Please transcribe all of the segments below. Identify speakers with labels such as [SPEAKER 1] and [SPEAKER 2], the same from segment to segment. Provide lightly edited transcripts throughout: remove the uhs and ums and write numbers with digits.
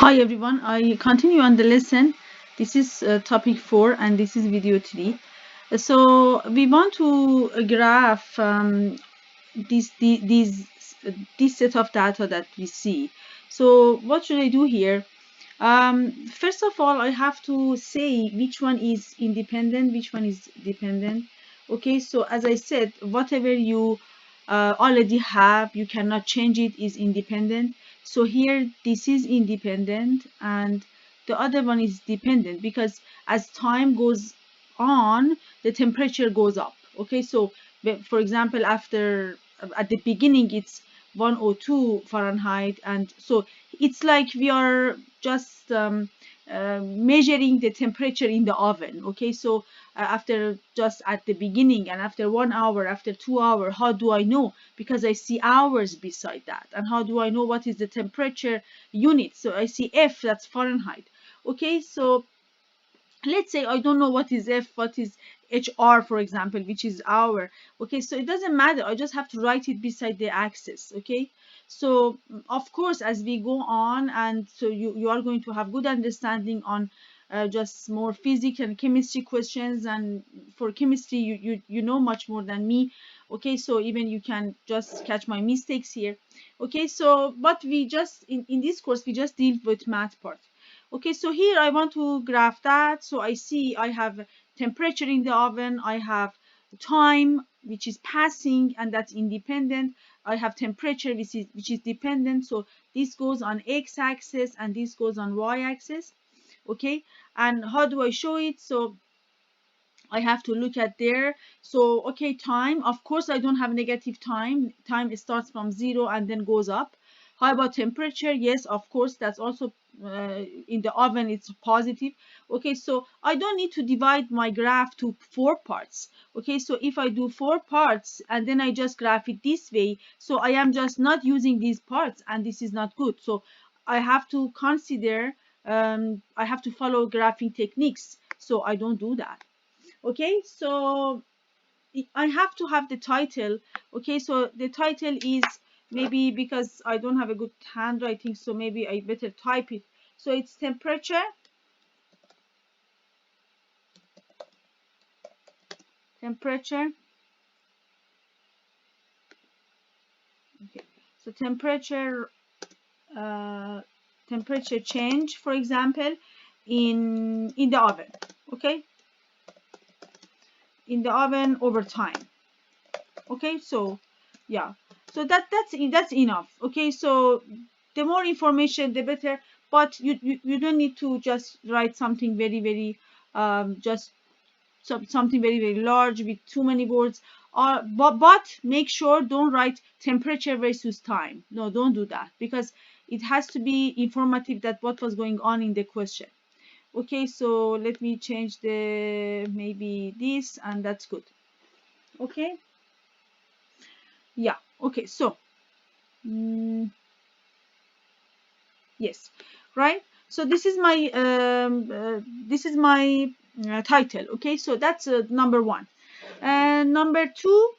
[SPEAKER 1] Hi everyone, I continue on the lesson. This is topic 4 and this is video 3. So we want to graph this set of data that we see. So what should I do here? First of all, I have to say which one is independent, which one is dependent. Okay, so as I said, whatever you already have, you cannot change it, is independent. So here, this is independent, and the other one is dependent because as time goes on, the temperature goes up. Okay, so for example, at the beginning, it's 102 Fahrenheit, and so it's like we are just measuring the temperature in the oven. Okay, so after just at the beginning and after 1 hour, after 2 hours, how do I know? Because I see hours beside that. And how do I know what is the temperature unit? So I see F, that's Fahrenheit. Okay, so let's say I don't know what is F, what is HR, for example, which is hour. Okay, so it doesn't matter. I just have to write it beside the axis. Okay, so of course, as we go on, and so you are going to have good understanding on just more physics and chemistry questions. And for chemistry, you know much more than me. Okay, so even you can just catch my mistakes here. Okay, so but we just in this course we just deal with math part. Okay, so here I want to graph that. So I see I have temperature in the oven, I have time which is passing and that's independent. I have temperature which is dependent. So this goes on x-axis and this goes on y-axis. Okay, and how do I show it? So I have to look at there. So, okay, time. Of course, I don't have negative time. Time starts from 0 and then goes up. How about temperature? Yes, of course, that's also in the oven, it's positive. Okay, so I don't need to divide my graph to 4 parts. Okay, so if I do 4 parts and then I just graph it this way, so I am just not using these parts and this is not good. So I have to consider, I have to follow graphing techniques. So I don't do that. Okay, so I have to have the title. Okay, so the title is, maybe because I don't have a good handwriting, so maybe I better type it. So it's temperature. Okay, so uh, temperature change, for example, in the oven. Okay, in the oven over time. Okay, so yeah, so that's enough. Okay, so the more information the better, but you don't need to just write something very just something very large with too many words. But make sure don't write temperature versus time. No, don't do that, because it has to be informative that what was going on in the question. Okay, so let me change the maybe this, and that's good. Okay, yeah. Okay, so yes, right. So this is my title. Okay, so that's number one. And number two,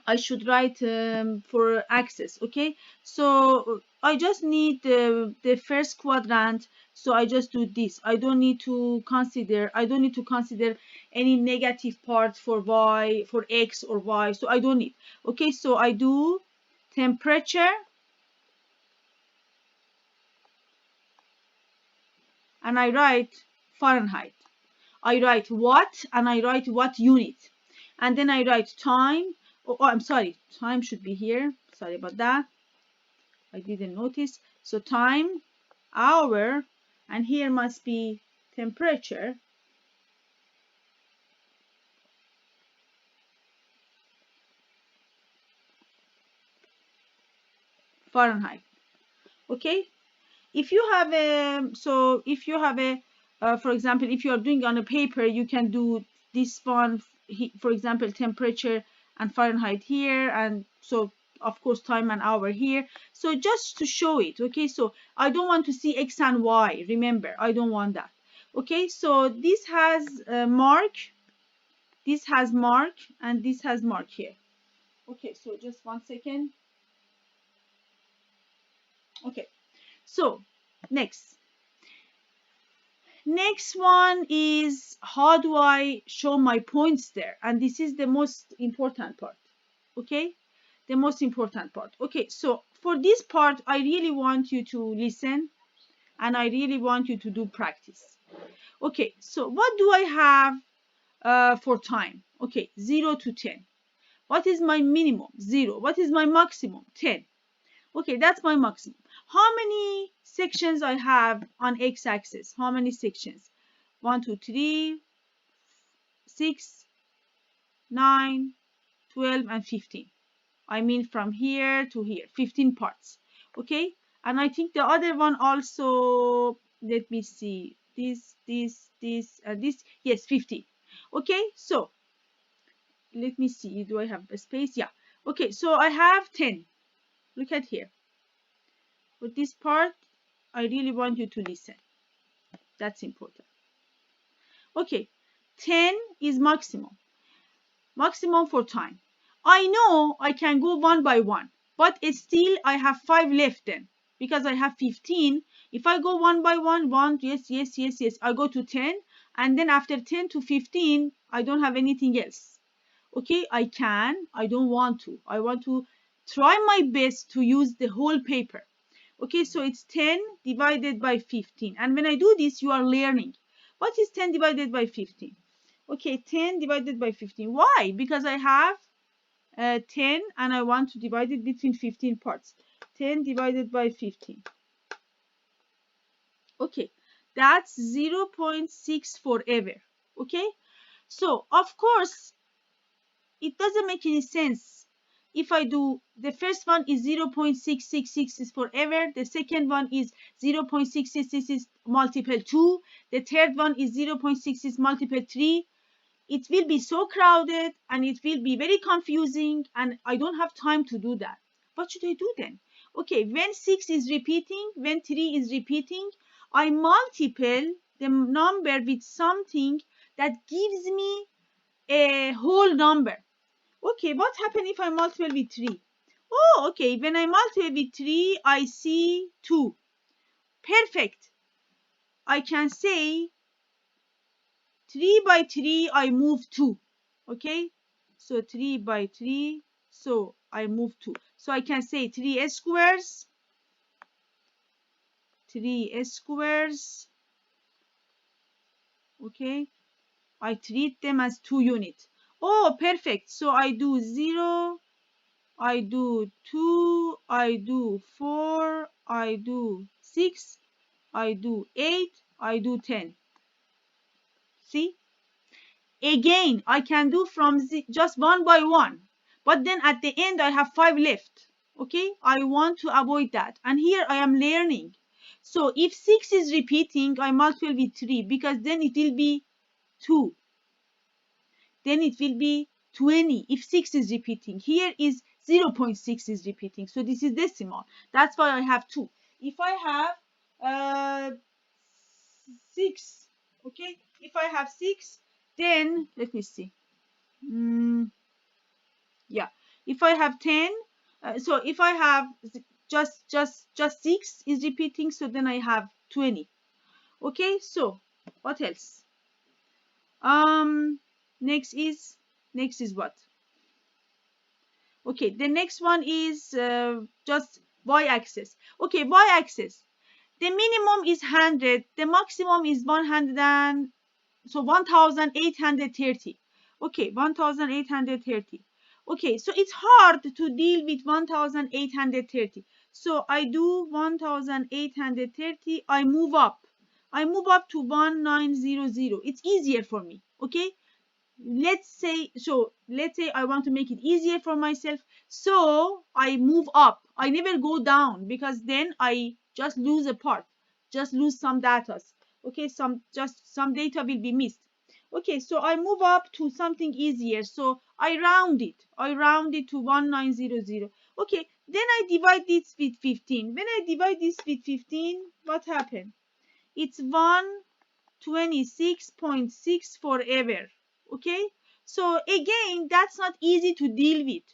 [SPEAKER 1] I should write for access. Okay, so I just need the first quadrant. So I just do this. I don't need to consider. I don't need to consider any negative part for y, for x or y. So I don't need. Okay, so I do temperature, and I write Fahrenheit. I write what, and I write what unit. And then I write time. I'm sorry, time should be here. Sorry about that. I didn't notice. So time, hour, and here must be temperature, Fahrenheit. Okay. If you have a, so if you have a, for example, if you are doing on a paper, you can do this one, for example, temperature and Fahrenheit here, and so of course time and hour here. So just to show it. Okay, so I don't want to see x and y. Remember, I don't want that. Okay, so this has a mark, this has mark, and this has mark here. Okay, so just 1 second. Okay, so Next one is, how do I show my points there? And this is the most important part. Okay, the most important part. Okay, so for this part, I really want you to listen and I really want you to do practice. Okay, so what do I have for time? Okay, 0 to 10. What is my minimum? 0. What is my maximum? 10. Okay, that's my maximum. How many sections I have on x-axis? How many sections? 1, 2, 3, 6, 9, 12, and 15. I mean from here to here, 15 parts. Okay, and I think the other one also, let me see, this, yes, 15. Okay, so let me see, do I have a space? Yeah. Okay, so I have 10. Look at here. With this part, I really want you to listen. That's important. Okay, 10 is maximum for time. I know I can go one by one, but still I have 5 left then, because I have 15. If I go one by one, yes, I go to 10, and then after 10 to 15, I don't have anything else. Okay, I don't want to. I want to try my best to use the whole paper. Okay, so it's 10 divided by 15. And when I do this, you are learning. What is 10 divided by 15? Okay, 10 divided by 15. Why? Because I have 10 and I want to divide it between 15 parts. 10 divided by 15. Okay, that's 0.6 forever. Okay, so of course, it doesn't make any sense. If I do, the first one is 0.666 is forever, the second one is 0.666 is multiple 2, the third one is 0.6 multiple 3. It will be so crowded and it will be very confusing, and I don't have time to do that. What should I do then? Okay, when 6 is repeating, when 3 is repeating, I multiply the number with something that gives me a whole number. Okay, what happens if I multiply with 3? Oh, okay, when I multiply with 3, I see 2. Perfect. I can say 3 by 3, I move 2. Okay, so 3 by 3, so I move 2. So I can say 3 squares, 3 squares. Okay, I treat them as 2 units. Oh, perfect. So I do 0, I do 2, I do 4, I do 6, I do 8, I do 10. See? Again, I can do from just one by one. But then at the end, I have 5 left. Okay? I want to avoid that. And here I am learning. So if 6 is repeating, I multiply with 3 because then it will be 2. Then it will be 20 if 6 is repeating. Here is 0.6 is repeating. So this is decimal. That's why I have 2. If I have 6, okay? If I have 6, then let me see. Yeah. If I have 10, so if I have just 6 is repeating, so then I have 20. Okay? So what else? Um next is what? Okay, the next one is just y-axis. Okay, y-axis. The minimum is 100, the maximum is 100, so 1830. Okay, 1830. Okay, so it's hard to deal with 1830. So I do 1830, I move up. I move up to 1900. It's easier for me. Okay, let's say I want to make it easier for myself, so I move up. I never go down because then I just lose a part, just lose some data. Okay, some data will be missed. Okay, so I move up to something easier, so I round it to 1900. Okay, then I divide this with 15. When I divide this with 15, what happened? It's 126.6 forever. Okay, so again, that's not easy to deal with.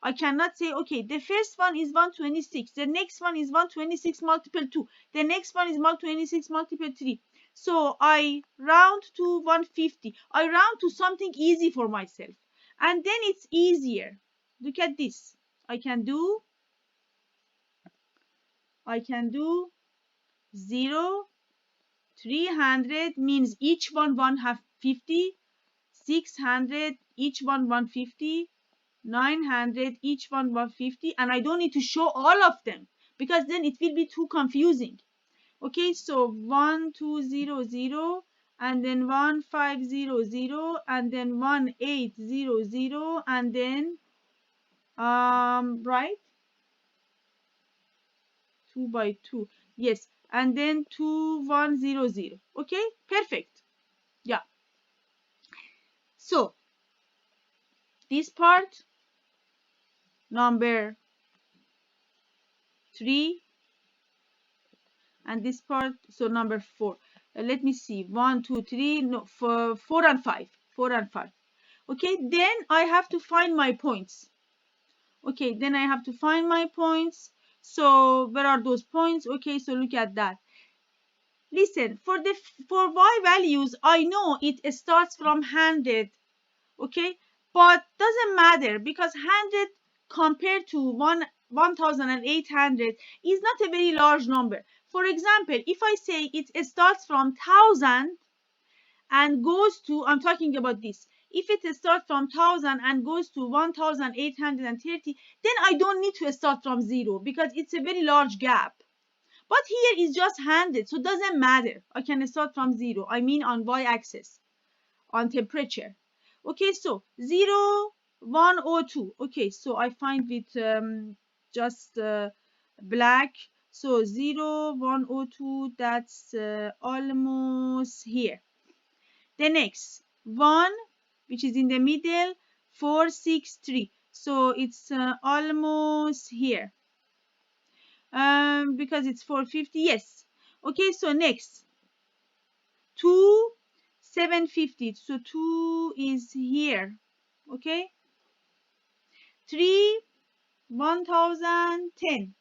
[SPEAKER 1] I cannot say, okay, the first one is 126, the next one is 126 multiple 2, the next one is 126 multiple 3. So I round to 150. I round to something easy for myself. And then it's easier. Look at this. I can do 0, 300 means each one have 50, 600 each one 150, 900 each one 150, and I don't need to show all of them because then it will be too confusing. Okay, so 1200 and then 1500 and then 1800 and then right, 2 by 2, yes, and then 2100. Okay, perfect. Yeah, so this part number 3 and this part, so number 4. Let me see, 1 2 3, no, 4 and 5, 4 and 5. Okay, then I have to find my points. Okay, then I have to find my points. So where are those points? Okay, so look at that. Listen, for y values, I know it starts from 100. Okay, but doesn't matter because 100 compared to 1800 is not a very large number. For example, if I say it starts from 1000 and goes to, I'm talking about this, if it starts from 1000 and goes to 1830, then I don't need to start from 0 because it's a very large gap. But here is just 100, so it doesn't matter. I can start from 0, I mean on y-axis, on temperature. Okay, so 0, 1, or 2. Okay, so I find with just black. So 0, 1, or 2, that's almost here. The next 1, which is in the middle, 4, 6, 3. So it's almost here. Because it's 450. Yes. Okay, so next 2, 750. So 2 is here. Okay. 3, 1010.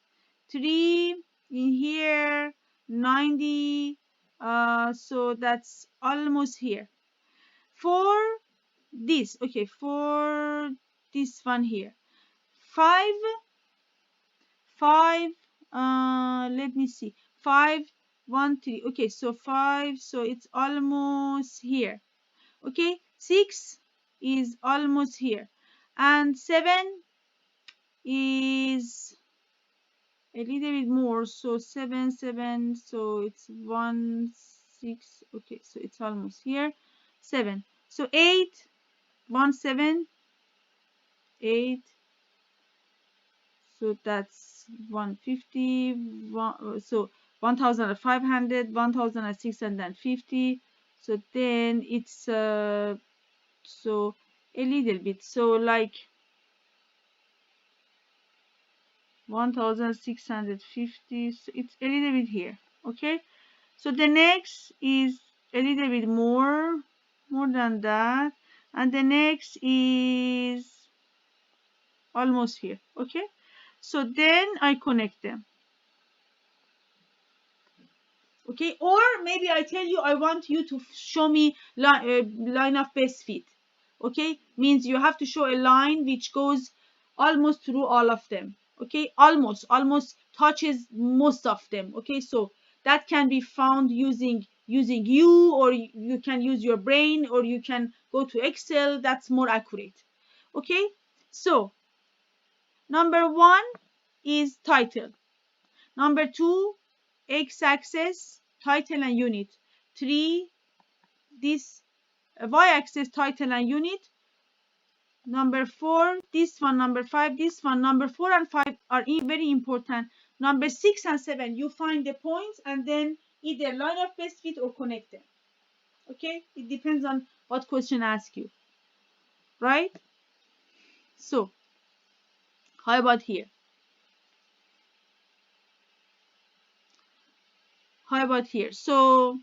[SPEAKER 1] 3 in here, 90. So that's almost here. 4, this. Okay, for this one here. 5, 5. Let me see. 5, 1, 3. Okay, so 5. So it's almost here. Okay, 6 is almost here, and 7 is a little bit more. So 7, 7. So it's 1, 6. Okay, so it's almost here. 7. So 8, 1, 7, 8. So that's 150. So 1500, 1650. So then it's so a little bit, so like 1650. So it's a little bit here. Okay, so the next is a little bit more than that, and the next is almost here. Okay, so then I connect them. Okay, or maybe I tell you I want you to show me line of best fit. Okay, means you have to show a line which goes almost through all of them. Okay, almost touches most of them. Okay, so that can be found using you, or you can use your brain, or you can go to Excel. That's more accurate. Okay, so number 1 is title. Number 2, x-axis, title and unit. 3, this y-axis, title and unit. Number 4, this one. Number 5, this one. Number 4 and 5 are very important. Number 6 and 7, you find the points and then either line of best fit or connect them. Okay, it depends on what question asks you, right? So how about here? How about here? So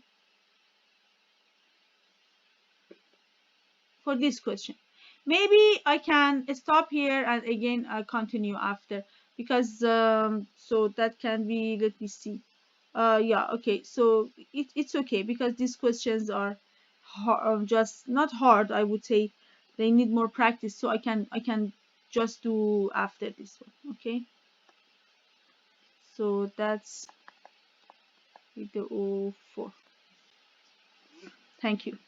[SPEAKER 1] for this question, Maybe I can stop here and again continue after, because so that can be, let me see. Yeah, okay, so it's okay because these questions are just not hard, I would say. They need more practice, so I can just do after this one. Okay, so that's video 4. Thank you.